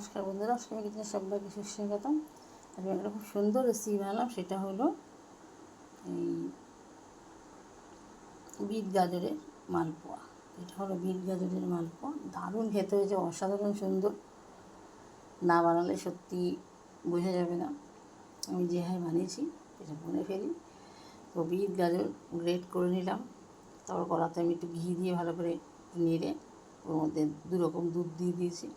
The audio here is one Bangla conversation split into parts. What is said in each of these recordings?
নমস্কার বন্ধুরা, অষ্টমী কিচেনে সবাইকে সুস্বাগতম। আমি একটা খুব সুন্দর রেসিপি বানালাম, সেটা হলো এই বিট গাজরের মালপোয়া। এটা হলো বিট গাজরের মালপোয়া, দারুণ খেতে হয়েছে, অসাধারণ সুন্দর। না বানালে সত্যি বোঝা যাবে না আমি যেভাবে বানিয়েছি, এটা মনে ফেলি। তো বিট গাজর গ্রেট করে নিলাম, তারপর কড়াতে আমি একটু ঘি দিয়ে ভালো করে নেড়ে ওর মধ্যে 2 রকম দুধ দিয়ে দিয়েছি।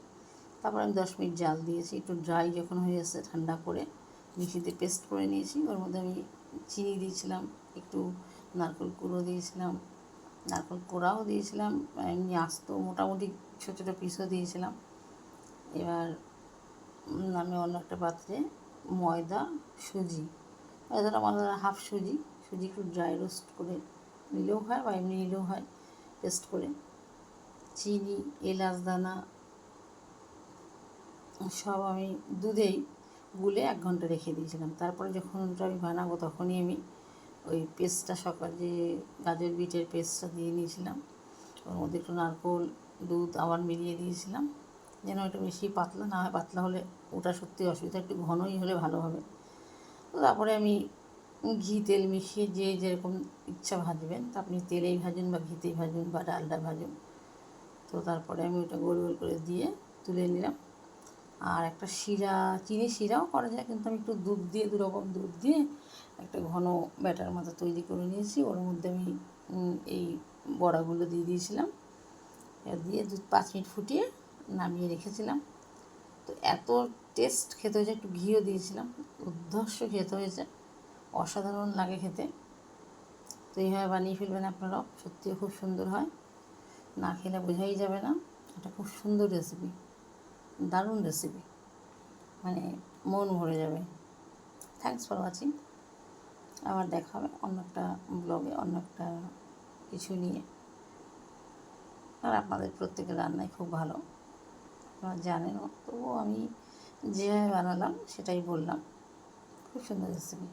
তারপর আমি 10 মিনিট জাল দিয়েছি। একটু ড্রাই যখন হয়ে এসেছে ঠান্ডা করে মিক্সিতে পেস্ট করে নিয়েছি। ওর মধ্যে আমি চিনি দিয়েছিলাম, একটু নারকেল কুড়ো দিয়েছিলাম, নারকেল কোড়াও দিয়েছিলাম, এমনি আস্ত মোটামুটি ছোটো ছোটো পিসও দিয়েছিলাম। এবার আমি অন্য একটা পাত্রে ময়দা, সুজি, ময়দাটা আলাদা হাফ সুজি একটু ড্রাই রোস্ট করে নিলেও হয় বা এমনি নিলেও হয়, পেস্ট করে চিনি, এলাচ দানা সব আমি দুধেই গুলে 1 ঘন্টা রেখে দিয়েছিলাম। তারপরে যখন ওটা আমি বানাবো তখনই আমি ওই পেস্টটা যে গাজর বিটের পেস্টটা দিয়ে নিয়েছিলাম। ওর মধ্যে একটু নারকেল দুধ আবার মিলিয়ে দিয়েছিলাম, যেন ওটা বেশি পাতলা না হয়। পাতলা হলে ওটা সত্যি অসুবিধা, একটু ঘনই হলে ভালো হবে। তো তারপরে আমি ঘি তেল মিশিয়ে যে যেরকম ইচ্ছা ভাজবেন, তা আপনি তেলেই ভাজুন বা ঘিতেই ভাজুন বা ডালডা ভাজুন। তো তারপরে আমি ওটা গোল গোল করে দিয়ে তুলে নিলাম। আর একটা শিরা, চিনি শিরাও করা যায়, কিন্তু আমি একটু দুধ দিয়ে 2 রকম দুধ দিয়ে একটা ঘন ব্যাটার মতো তৈরি করে নিয়েছি। ওর মধ্যে আমি এই বড়াগুলো দিয়ে দিয়েছিলাম, দিয়ে 5 মিনিট ফুটিয়ে নামিয়ে রেখেছিলাম। তো এত টেস্ট খেতে হয়েছে, একটু ঘিও দিয়েছিলাম, দুর্ধর্ষ খেতে হয়েছে, অসাধারণ লাগে খেতে। তো এইভাবে বানিয়ে ফেলবেন আপনারাও, সত্যিও খুব সুন্দর হয়, না খেলে বোঝাই যাবে না। এটা খুব সুন্দর রেসিপি, দারুণ রেসিপি, মানে মন ভরে যাবে। Thanks for watching. আবার দেখা হবে অন্য একটা ব্লগে, অন্য একটা কিছু নিয়ে। আর আপনাদের প্রত্যেকের রান্নাই খুব ভালো, আপনারা জানেনও, তবুও আমি যেভাবে বানালাম সেটাই বললাম। খুব সুন্দর রেসিপি।